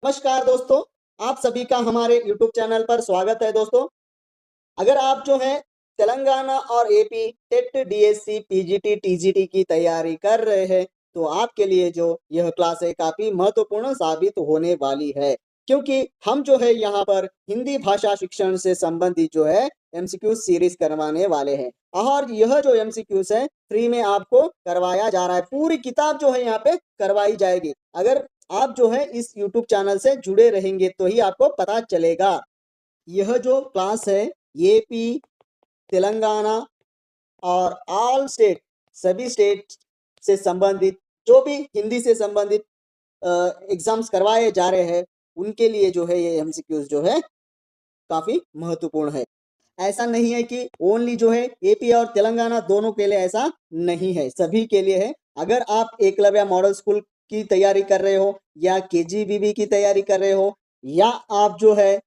नमस्कार दोस्तों, आप सभी का हमारे YouTube चैनल पर स्वागत है दोस्तों। अगर आप जो है तेलंगाना और AP TET DSC PGT TGT की तैयारी कर रहे हैं तो आपके लिए जो यह क्लास है काफ़ी महत्वपूर्ण साबित होने वाली है, क्योंकि हम जो है यहाँ पर हिंदी भाषा शिक्षण से संबंधित जो है एमसीक्यू सीरीज करवाने वाले हैं। और यह जो एमसीक्यूज है फ्री में आपको करवाया जा रहा है। पूरी किताब जो है यहाँ पे करवाई जाएगी। अगर आप जो है इस YouTube चैनल से जुड़े रहेंगे तो ही आपको पता चलेगा। यह जो क्लास है एपी, तेलंगाना और ऑल स्टेट, सभी स्टेट से संबंधित जो भी हिंदी से संबंधित एग्जाम्स करवाए जा रहे हैं उनके लिए जो है ये एमसीक्यूज जो है काफ़ी महत्वपूर्ण है। ऐसा नहीं है कि ओनली जो है एपी और तेलंगाना दोनों के लिए, ऐसा नहीं है, सभी के लिए है। अगर आप एकलव्य मॉडल स्कूल की तैयारी कर रहे हो या केजीबीवी की तैयारी कर रहे हो या आप जो है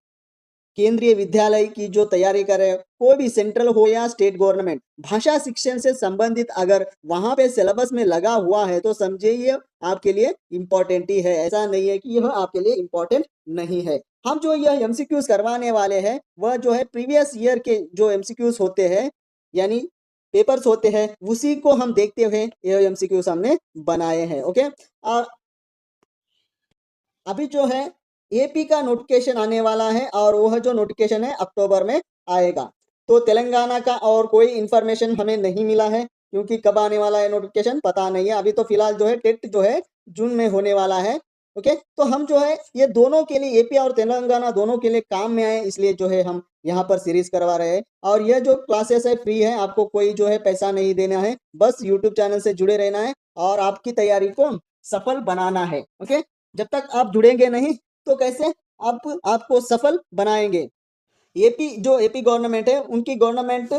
केंद्रीय विद्यालय की जो तैयारी कर रहे हो, कोई भी सेंट्रल हो या स्टेट गवर्नमेंट, भाषा शिक्षण से संबंधित अगर वहां पे सिलेबस में लगा हुआ है तो समझिए ये आपके लिए इम्पोर्टेंट ही है। ऐसा नहीं है कि यह आपके लिए इम्पोर्टेंट नहीं है। हम जो यह एमसीक्यूज करवाने वाले हैं वह जो है प्रीवियस ईयर के जो एमसीक्यूज होते हैं यानी पेपर्स होते हैं उसी को हम देखते हुए यह एमसीक्यूज हमने बनाए हैं। ओके, और अभी जो है एपी का नोटिफिकेशन आने वाला है और वह जो नोटिफिकेशन है अक्टूबर में आएगा। तो तेलंगाना का और कोई इंफॉर्मेशन हमें नहीं मिला है, क्योंकि कब आने वाला है नोटिफिकेशन पता नहीं है। अभी तो फिलहाल जो है टेट जो है जून में होने वाला है। ओके, तो हम जो है ये दोनों के लिए, एपी और तेलंगाना दोनों के लिए काम में आए, इसलिए जो है हम यहाँ पर सीरीज करवा रहे हैं। और यह जो क्लासेस है फ्री है, आपको कोई जो है पैसा नहीं देना है, बस यूट्यूब चैनल से जुड़े रहना है और आपकी तैयारी को सफल बनाना है। ओके, जब तक आप जुड़ेंगे नहीं तो कैसे आपको सफल बनाएंगे। एपी जो एपी गवर्नमेंट है उनकी गवर्नमेंट,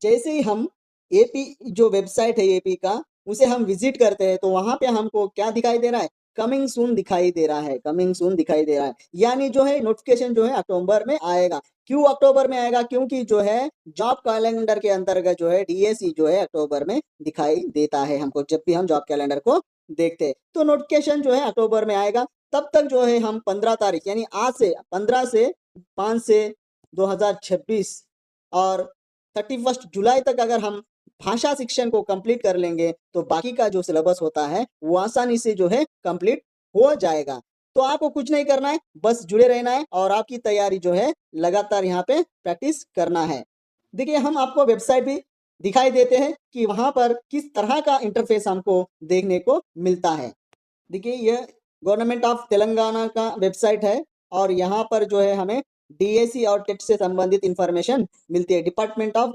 जैसे ही हम एपी जो वेबसाइट है एपी का उसे हम विजिट करते हैं तो वहां पे हमको क्या दिखाई दे रहा है, कमिंग सून दिखाई दे रहा है, कमिंग सून दिखाई दे रहा है। यानी जो है नोटिफिकेशन जो है अक्टूबर में आएगा। क्यों अक्टूबर में आएगा? क्योंकि जो है जॉब कैलेंडर के अंतर्गत जो है डीएससी जो है अक्टूबर में दिखाई देता है हमको। जब भी हम जॉब कैलेंडर को देखते हैं तो नोटिफिकेशन जो है अक्टूबर में आएगा। तब तक जो है हम 15 तारीख यानी आज से 15 से 5 से 2026 और 31 जुलाई तक अगर हम भाषा शिक्षण को कंप्लीट कर लेंगे तो बाकी का जो सिलेबस होता है वो आसानी से जो है कंप्लीट हो जाएगा। तो आपको कुछ नहीं करना है, बस जुड़े रहना है और आपकी तैयारी जो है लगातार यहाँ पे प्रैक्टिस करना है। देखिए, हम आपको वेबसाइट भी दिखाई देते हैं कि वहां पर किस तरह का इंटरफेस हमको देखने को मिलता है। देखिए, यह गवर्नमेंट ऑफ तेलंगाना का वेबसाइट है और यहाँ पर जो है हमें डीएससी और टेट से संबंधित इंफॉर्मेशन मिलती है। डिपार्टमेंट ऑफ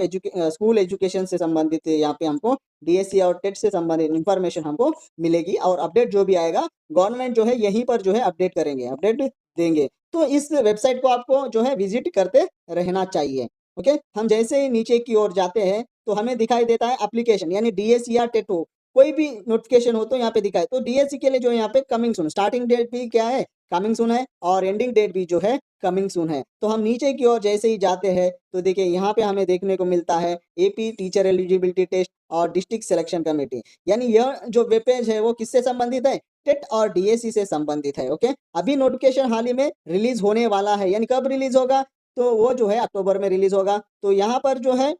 स्कूल एजुकेशन से संबंधित यहाँ पे हमको डीएससी और टेट से संबंधित इंफॉर्मेशन हमको मिलेगी और अपडेट जो भी आएगा गवर्नमेंट जो है यहीं पर जो है अपडेट करेंगे, अपडेट देंगे। तो इस वेबसाइट को आपको जो है विजिट करते रहना चाहिए। ओके, हम जैसे ही नीचे की ओर जाते हैं तो हमें दिखाई देता है एप्लीकेशन, यानी डीएससी या टेट हो, कोई भी नोटिफिकेशन हो तो यहाँ पे दिखाए। तो डीएससी के लिए जो यहाँ पे कमिंग सून, स्टार्टिंग डेट भी क्या है, कमिंग सून है, और एंडिंग डेट भी जो है कमिंग सून है। तो हम नीचे की ओर जैसे ही जाते हैं तो देखिए यहाँ पे हमें देखने को मिलता है एपी टीचर एलिजिबिलिटी टेस्ट और डिस्ट्रिक्ट सिलेक्शन कमेटी। यानी यह जो वेब पेज है वो किससे संबंधित है, टेट और डीएससी से संबंधित है। ओके, अभी नोटिफिकेशन हाल ही में रिलीज होने वाला है, यानी कब रिलीज होगा, तो वो जो है अक्टूबर में रिलीज होगा। तो यहाँ पर जो है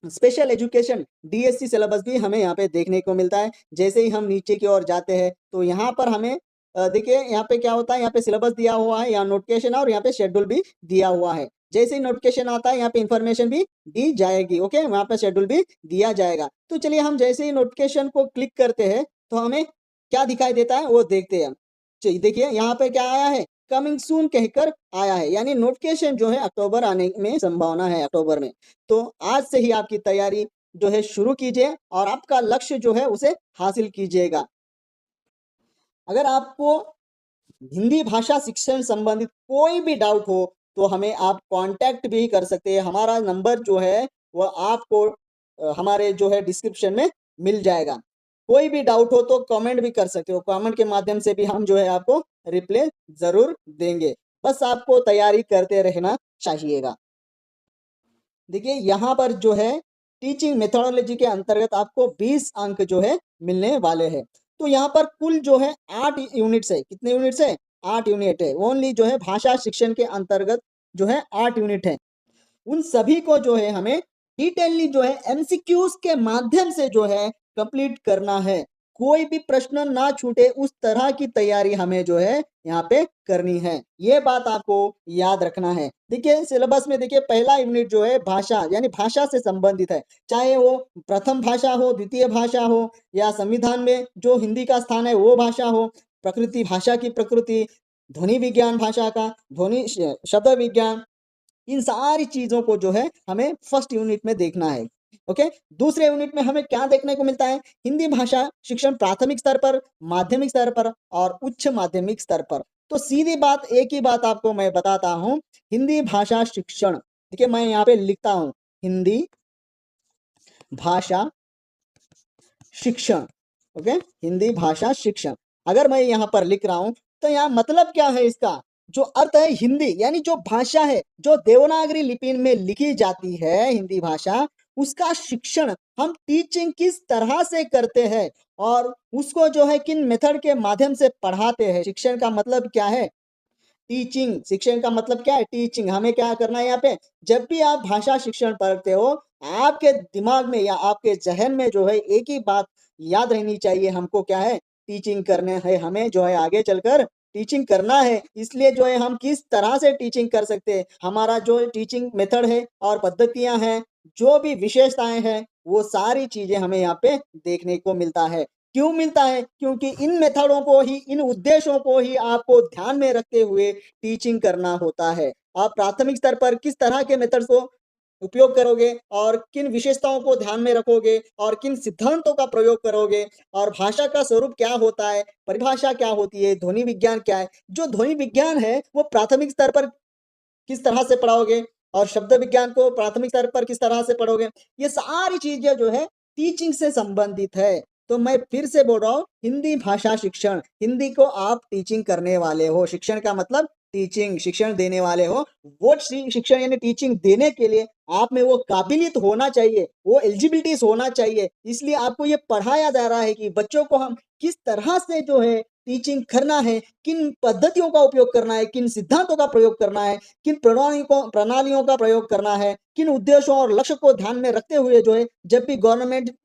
स्पेशल एजुकेशन डीएससी सिलेबस भी हमें यहाँ पे देखने को मिलता है। जैसे ही हम नीचे की ओर जाते हैं तो यहाँ पर हमें देखिए यहाँ पे क्या होता है, यहाँ पे सिलेबस दिया हुआ है, यहाँ नोटिफिकेशन और यहाँ पे शेड्यूल भी दिया हुआ है। जैसे ही नोटिफिकेशन आता है यहाँ पे इंफॉर्मेशन भी दी जाएगी। ओके, वहाँ पे शेड्यूल भी दिया जाएगा। तो चलिए, हम जैसे ही नोटिफिकेशन को क्लिक करते हैं तो हमें क्या दिखाई देता है वो देखते हैं। चलिए देखिए, यहाँ पे क्या आया है, कमिंग सून कहकर आया है, यानी नोटिफिकेशन जो है अक्टूबर आने में संभावना है, अक्टूबर में। तो आज से ही आपकी तैयारी जो है शुरू कीजिए और आपका लक्ष्य जो है उसे हासिल कीजिएगा। अगर आपको हिंदी भाषा शिक्षण संबंधित कोई भी डाउट हो तो हमें आप कांटेक्ट भी कर सकते हैं। हमारा नंबर जो है वह आपको हमारे जो है डिस्क्रिप्शन में मिल जाएगा। कोई भी डाउट हो तो कमेंट भी कर सकते हो, कमेंट के माध्यम से भी हम जो है आपको रिप्लाई जरूर देंगे। बस आपको तैयारी करते रहना चाहिएगा। देखिए, यहाँ पर जो है टीचिंग मेथोडोलॉजी के अंतर्गत आपको 20 अंक जो है मिलने वाले हैं। तो यहाँ पर कुल जो है 8 यूनिट्स है। कितने यूनिट्स है? 8 यूनिट है। ओनली जो है भाषा शिक्षण के अंतर्गत जो है 8 यूनिट है। उन सभी को जो है हमें डिटेलली जो है एमसीक्यूज के माध्यम से जो है कंप्लीट करना है। कोई भी प्रश्न ना छूटे उस तरह की तैयारी हमें जो है यहाँ पे करनी है। ये बात आपको याद रखना है। देखिए सिलेबस में देखिए पहला यूनिट जो है भाषा यानी भाषा से संबंधित है। चाहे वो प्रथम भाषा हो, द्वितीय भाषा हो, या संविधान में जो हिंदी का स्थान है वो भाषा हो, प्रकृति भाषा की प्रकृति, ध्वनि विज्ञान भाषा का, ध्वनि शब्द विज्ञान, इन सारी चीजों को जो है हमें फर्स्ट यूनिट में देखना है। ओके, दूसरे यूनिट में हमें क्या देखने को मिलता है? हिंदी भाषा शिक्षण प्राथमिक स्तर पर, माध्यमिक स्तर पर और उच्च माध्यमिक स्तर पर। तो सीधी बात, एक ही बात आपको मैं बताता हूं, हिंदी भाषा शिक्षण, देखिए मैं यहाँ पे लिखता हूं हिंदी भाषा शिक्षण। ओके, हिंदी भाषा शिक्षण अगर मैं यहाँ पर लिख रहा हूं तो यहाँ मतलब क्या है? इसका जो अर्थ है हिंदी यानी जो भाषा है जो देवनागरी लिपि में लिखी जाती है हिंदी भाषा, उसका शिक्षण हम टीचिंग किस तरह से करते हैं और उसको जो है किन मेथड के माध्यम से पढ़ाते हैं। शिक्षण का मतलब क्या है? टीचिंग। शिक्षण का मतलब क्या है? टीचिंग। हमें क्या करना है यहाँ पे? जब भी आप भाषा शिक्षण पढ़ते हो, आपके दिमाग में या आपके जहन में जो है एक ही बात याद रहनी चाहिए, हमको क्या है? टीचिंग करने है, हमें जो है आगे चलकर टीचिंग करना है। इसलिए जो है हम किस तरह से टीचिंग कर सकते हैं, हमारा जो टीचिंग मेथड है और पद्धतियां हैं, जो भी विशेषताएं हैं, वो सारी चीजें हमें यहाँ पे देखने को मिलता है। क्यों मिलता है? क्योंकि इन मेथडों को ही, इन उद्देश्यों को ही आपको ध्यान में रखते हुए टीचिंग करना होता है। आप प्राथमिक स्तर पर किस तरह के मेथड्स को उपयोग करोगे और किन विशेषताओं को ध्यान में रखोगे और किन सिद्धांतों का प्रयोग करोगे, और भाषा का स्वरूप क्या होता है, परिभाषा क्या होती है, ध्वनि विज्ञान क्या है, जो ध्वनि विज्ञान है वो प्राथमिक स्तर पर किस तरह से पढ़ाओगे और शब्द विज्ञान को प्राथमिक स्तर पर किस तरह से पढ़ोगे, ये सारी चीजें जो है टीचिंग से संबंधित है। तो मैं फिर से बोल रहा हूँ, हिंदी भाषा शिक्षण, हिंदी को आप टीचिंग करने वाले हो। शिक्षण का मतलब टीचिंग, शिक्षण देने वाले हो। वो शिक्षण यानी टीचिंग देने के लिए आप में वो काबिलियत होना चाहिए, वो एलिजिबिलिटीज होना चाहिए। इसलिए आपको ये पढ़ाया जा रहा है कि बच्चों को हम किस तरह से जो है टीचिंग करना है, किन पद्धतियों का उपयोग करना है, किन सिद्धांतों का प्रयोग करना है, किन प्रणालियों का प्रयोग करना है, किन उद्देश्यों और लक्ष्य को ध्यान में रखते हुए जो है जब भी गवर्नमेंट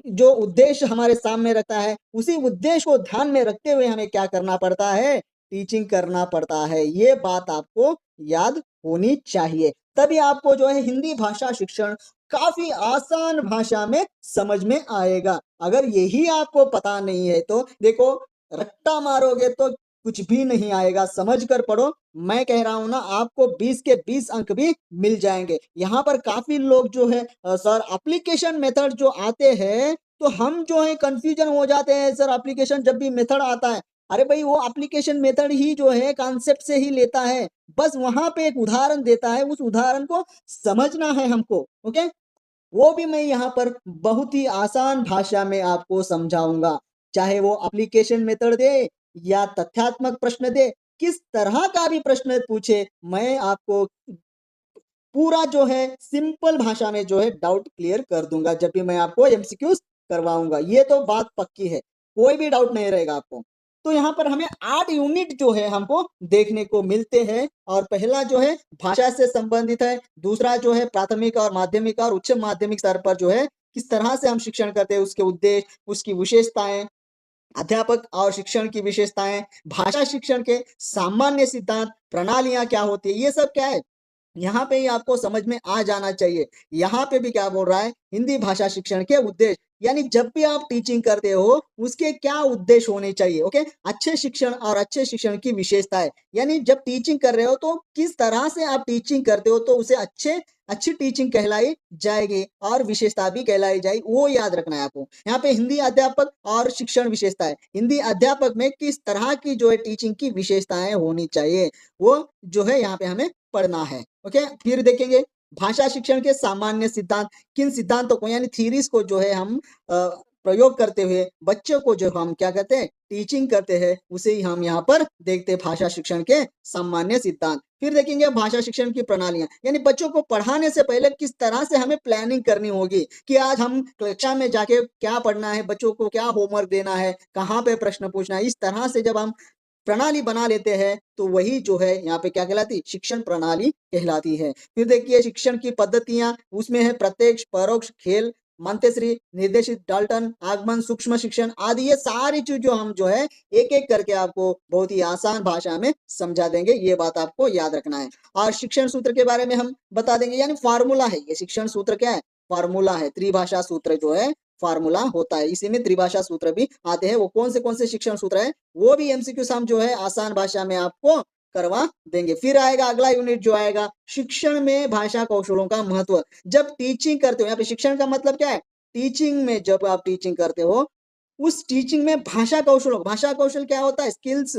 जो उद्देश्य हमारे सामने रखता है, उसी उद्देश्य को ध्यान में रखते हुए हमें क्या करना पड़ता है? टीचिंग करना पड़ता है। ये बात आपको याद होनी चाहिए, तभी आपको जो है हिंदी भाषा शिक्षण काफी आसान भाषा में समझ में आएगा। अगर यही आपको पता नहीं है तो देखो, रट्टा मारोगे तो कुछ भी नहीं आएगा। समझ कर पढ़ो, मैं कह रहा हूं ना, आपको 20 के 20 अंक भी मिल जाएंगे। यहाँ पर काफी लोग जो है सर एप्लीकेशन मेथड जो आते हैं तो हम जो है कंफ्यूजन हो जाते हैं। सर एप्लीकेशन जब भी मेथड आता है, अरे भाई वो एप्लीकेशन मेथड ही जो है कॉन्सेप्ट से ही लेता है, बस वहां पे एक उदाहरण देता है, उस उदाहरण को समझना है हमको। ओके, वो भी मैं यहाँ पर बहुत ही आसान भाषा में आपको समझाऊंगा। चाहे वो एप्लीकेशन मेथड दे या तथ्यात्मक प्रश्न दे, किस तरह का भी प्रश्न पूछे, मैं आपको पूरा जो है सिंपल भाषा में जो है डाउट क्लियर कर दूंगा जब भी मैं आपको एमसीक्यूज करवाऊंगा। ये तो बात पक्की है, कोई भी डाउट नहीं रहेगा आपको। तो यहाँ पर हमें 8 यूनिट जो है हमको देखने को मिलते हैं, और पहला जो है भाषा से संबंधित है, दूसरा जो है प्राथमिक और माध्यमिक और उच्च माध्यमिक स्तर पर जो है किस तरह से हम शिक्षण करते हैं, उसके उद्देश्य, उसकी विशेषताएं, अध्यापक और शिक्षण की विशेषताएं, भाषा शिक्षण के सामान्य सिद्धांत, प्रणालियां क्या होती है, ये सब क्या है यहाँ पे ही आपको समझ में आ जाना चाहिए। यहाँ पे भी क्या बोल रहा है, हिंदी भाषा शिक्षण के उद्देश्य, यानी जब भी आप टीचिंग करते हो उसके क्या उद्देश्य होने चाहिए। ओके, अच्छे शिक्षण और अच्छे शिक्षण की विशेषताएं, यानी जब टीचिंग कर रहे हो तो किस तरह से आप टीचिंग करते हो तो उसे अच्छी टीचिंग कहलाई जाएगी और विशेषता भी कहलाई जाएगी, वो याद रखना है आपको। यहाँ पे हिंदी अध्यापक और शिक्षण विशेषताएं, हिंदी अध्यापक में किस तरह की जो है टीचिंग की विशेषताएं होनी चाहिए, वो जो है यहाँ पे हमें पढ़ना है। ओके, फिर देखेंगे भाषा शिक्षण के सामान्य सिद्धांत, किन सिद्धांतों को यानी थीरीज को जो है हम प्रयोग करते हुए बच्चों को जो हम क्या कहते हैं टीचिंग करते हैं, उसे ही हम यहाँ पर देखते हैं भाषा शिक्षण के सामान्य सिद्धांत। फिर देखेंगे भाषा शिक्षण की प्रणालियां, यानी बच्चों को पढ़ाने से पहले किस तरह से हमें प्लानिंग करनी होगी कि आज हम कक्षा में जाके क्या पढ़ना है, बच्चों को क्या होमवर्क देना है, कहाँ पे प्रश्न पूछना है। इस तरह से जब हम प्रणाली बना लेते हैं तो वही जो है यहाँ पे क्या कहलाती, शिक्षण प्रणाली कहलाती है। फिर देखिए शिक्षण की पद्धतियां, उसमें है प्रत्यक्ष, परोक्ष, खेल, मंतेश्री, निर्देशित, डाल्टन, आगमन, सूक्ष्म शिक्षण आदि, ये सारी चीज जो हम जो है एक एक करके आपको बहुत ही आसान भाषा में समझा देंगे, ये बात आपको याद रखना है। और शिक्षण सूत्र के बारे में हम बता देंगे, यानी फार्मूला है ये शिक्षण सूत्र, क्या है, फार्मूला है, त्रिभाषा सूत्र जो है फार्मूला होता है, इसी में त्रिभाषा सूत्र भी आते हैं। वो कौन से शिक्षण सूत्र है वो भी एमसीक्यू हम जो है आसान भाषा में आपको करवा देंगे। फिर आएगा अगला यूनिट जो आएगा शिक्षण में भाषा कौशलों का महत्व। जब टीचिंग करते हो, यहाँ पे शिक्षण का मतलब क्या है, टीचिंग में जब आप टीचिंग करते हो उस टीचिंग में भाषा कौशल क्या होता है, स्किल्स।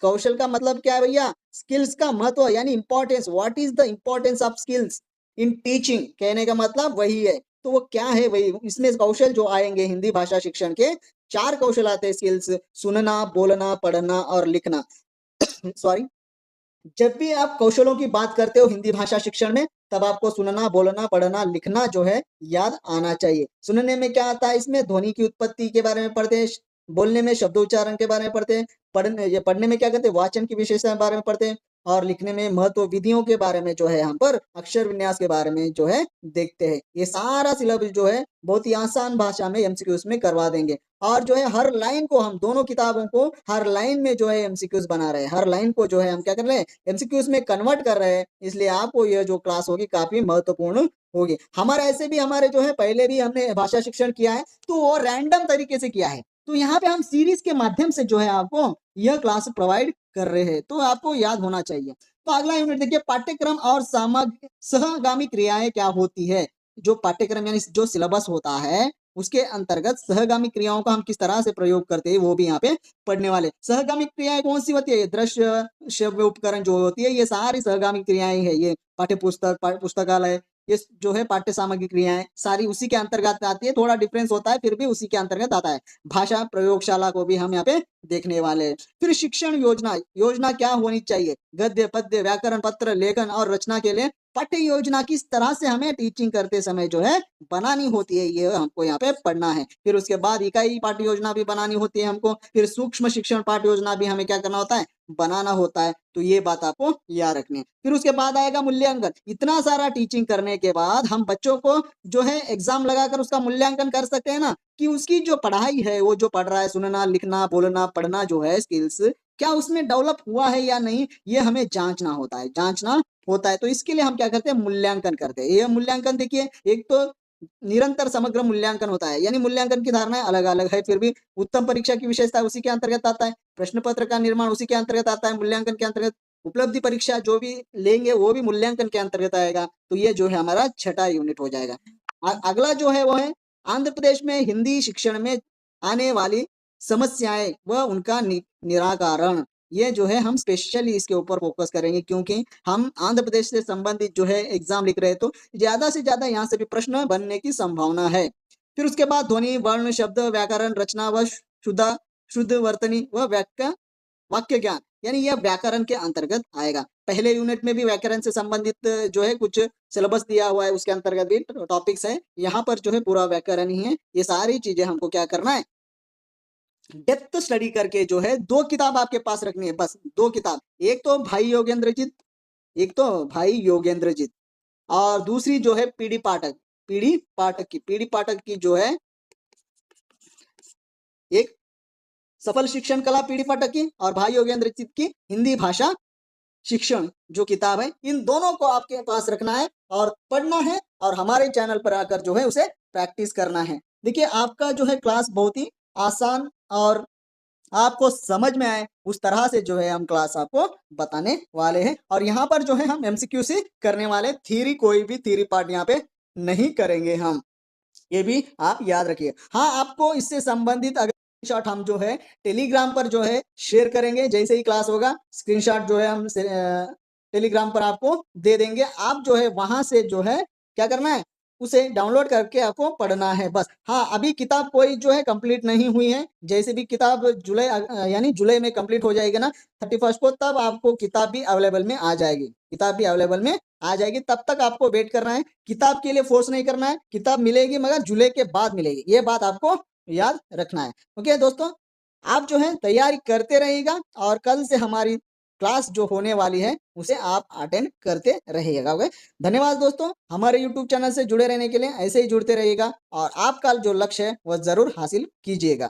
कौशल का मतलब क्या है भैया, स्किल्स का महत्व, यानी importance, what is the importance of skills in teaching, कहने का मतलब वही है। तो वो क्या है वही, इसमें कौशल जो आएंगे हिंदी भाषा शिक्षण के, 4 कौशल आते हैं स्किल्स, सुनना, बोलना, पढ़ना और लिखना। सॉरी, जब भी आप कौशलों की बात करते हो हिंदी भाषा शिक्षण में, तब आपको सुनना, बोलना, पढ़ना, लिखना जो है याद आना चाहिए। सुनने में क्या आता है, इसमें ध्वनि की उत्पत्ति के बारे में पढ़ते हैं, बोलने में शब्दोच्चारण के बारे में पढ़ते हैं, पढ़ने में क्या करते हैं, वाचन की विशेषता के बारे में पढ़ते हैं, और लिखने में महत्व विधियों के बारे में जो है यहाँ पर अक्षर विन्यास के बारे में जो है देखते हैं। ये सारा सिलेबस जो है बहुत ही आसान भाषा में एमसीक्यूज में करवा देंगे। और जो है हर लाइन को हम दोनों किताबों को हर लाइन में जो है एमसीक्यूज बना रहे हैं, हर लाइन को जो है हम क्या कर रहे हैं, एमसीक्यूज में कन्वर्ट कर रहे हैं। इसलिए आपको यह जो क्लास होगी काफी महत्वपूर्ण होगी। हमारा ऐसे भी हमारे जो है पहले भी हमने भाषा शिक्षण किया है, तो वो रैंडम तरीके से किया है, तो यहाँ पे हम सीरीज के माध्यम से जो है आपको यह क्लास प्रोवाइड कर रहे हैं, तो आपको याद होना चाहिए। तो अगला यूनिट देखिए, पाठ्यक्रम और सहगामी क्रियाएं क्या होती है। जो पाठ्यक्रम यानी जो सिलेबस होता है उसके अंतर्गत सहगामी क्रियाओं का हम किस तरह से प्रयोग करते हैं वो भी यहाँ पे पढ़ने वाले। सहगामी क्रियाएं कौन सी होती है, दृश्य, श्रव्य उपकरण जो होती है, ये सारी सहगामी क्रियाएं है। ये पाठ्य पुस्तक, पुस्तकालय, ये जो है पाठ्य सामग्री क्रियाएं सारी उसी के अंतर्गत आती है। थोड़ा डिफरेंस होता है, फिर भी उसी के अंतर्गत आता है। भाषा प्रयोगशाला को भी हम यहाँ पे देखने वाले हैं। फिर शिक्षण योजना, योजना क्या होनी चाहिए, गद्य, पद्य, व्याकरण, पत्र, लेखन और रचना के लिए पाठ्य योजना किस तरह से हमें टीचिंग करते समय जो है बनानी होती है, ये हमको यहाँ पे पढ़ना है। फिर उसके बाद इकाई पाठ्य योजना भी बनानी होती है हमको। फिर सूक्ष्म शिक्षण पाठ्य योजना भी हमें क्या करना होता है, बनाना होता है। तो ये बात आपको याद रखनी है। फिर उसके बाद आएगा मूल्यांकन। इतना सारा टीचिंग करने के बाद हम बच्चों को जो है एग्जाम लगाकर उसका मूल्यांकन कर सकते हैं ना, कि उसकी जो पढ़ाई है, वो जो पढ़ रहा है, सुनना, लिखना, बोलना, पढ़ना जो है स्किल्स, क्या उसमें डेवलप हुआ है या नहीं, ये हमें जांचना होता है, जांचना होता है। तो इसके लिए हम क्या करते हैं, मूल्यांकन करते हैं। ये मूल्यांकन देखिए, एक तो निरंतर समग्र मूल्यांकन होता है, यानी मूल्यांकन की धारणाएं अलग अलग है, फिर भी उत्तम परीक्षा की विशेषता उसी के अंतर्गत आता है। प्रश्न पत्र का निर्माण उसी के अंतर्गत आता है, मूल्यांकन के अंतर्गत। उपलब्धि परीक्षा जो भी लेंगे वो भी मूल्यांकन के अंतर्गत आएगा। तो ये जो है हमारा छठा यूनिट हो जाएगा। अगला जो है वो है आंध्र प्रदेश में हिंदी शिक्षण में आने वाली समस्याएं व उनका निराकरण। ये जो है हम स्पेशली इसके ऊपर फोकस करेंगे, क्योंकि हम आंध्र प्रदेश से संबंधित जो है एग्जाम लिख रहे हैं, तो ज्यादा से ज्यादा यहाँ से भी प्रश्न बनने की संभावना है। फिर उसके बाद ध्वनि, वर्ण, शब्द, व्याकरण, रचना व शुद्ध वर्तनी व वाक्य ज्ञान, यानी यह व्याकरण के अंतर्गत आएगा। पहले यूनिट में भी व्याकरण से संबंधित जो है कुछ सिलेबस दिया हुआ है, उसके अंतर्गत भी टॉपिक्स है। यहाँ पर जो है पूरा व्याकरण ही है। ये सारी चीजें हमको क्या करना है, डेप्थ स्टडी करके जो है 2 किताब आपके पास रखनी है, बस 2 किताब। एक तो भाई योगेंद्रजीत और दूसरी जो है पीडी पाठक की जो है एक सफल शिक्षण कला पीडी पाठक की, और भाई योगेंद्रजीत की हिंदी भाषा शिक्षण जो किताब है, इन दोनों को आपके पास रखना है और पढ़ना है, और हमारे चैनल पर आकर जो है उसे प्रैक्टिस करना है। देखिए आपका जो है क्लास बहुत ही आसान और आपको समझ में आए उस तरह से जो है हम क्लास आपको बताने वाले हैं। और यहाँ पर जो है हम एमसीक्यू से करने वाले, थ्योरी कोई भी थ्योरी पार्ट यहाँ पे नहीं करेंगे हम, ये भी आप याद रखिए। हाँ, आपको इससे संबंधित अगर स्क्रीनशॉट हम जो है टेलीग्राम पर जो है शेयर करेंगे, जैसे ही क्लास होगा स्क्रीनशॉट जो है हम टेलीग्राम पर आपको दे देंगे। आप जो है वहां से जो है क्या करना है, उसे डाउनलोड करके आपको पढ़ना है बस। हाँ, अभी किताब कोई जो है कंप्लीट नहीं हुई है, जैसे भी किताब यानी जुलाई में कंप्लीट हो जाएगी ना 31 को, तब आपको किताब भी अवेलेबल में आ जाएगी, किताब भी अवेलेबल में आ जाएगी। तब तक आपको वेट करना है, किताब के लिए फोर्स नहीं करना है, किताब मिलेगी मगर जुलाई के बाद मिलेगी, ये बात आपको याद रखना है। ओके दोस्तों, आप जो है तैयारी करते रहिएगा और कल से हमारी क्लास जो होने वाली है उसे आप अटेंड करते रहिएगा। ओके, धन्यवाद दोस्तों, हमारे यूट्यूब चैनल से जुड़े रहने के लिए ऐसे ही जुड़ते रहिएगा और आपका जो लक्ष्य है वह जरूर हासिल कीजिएगा।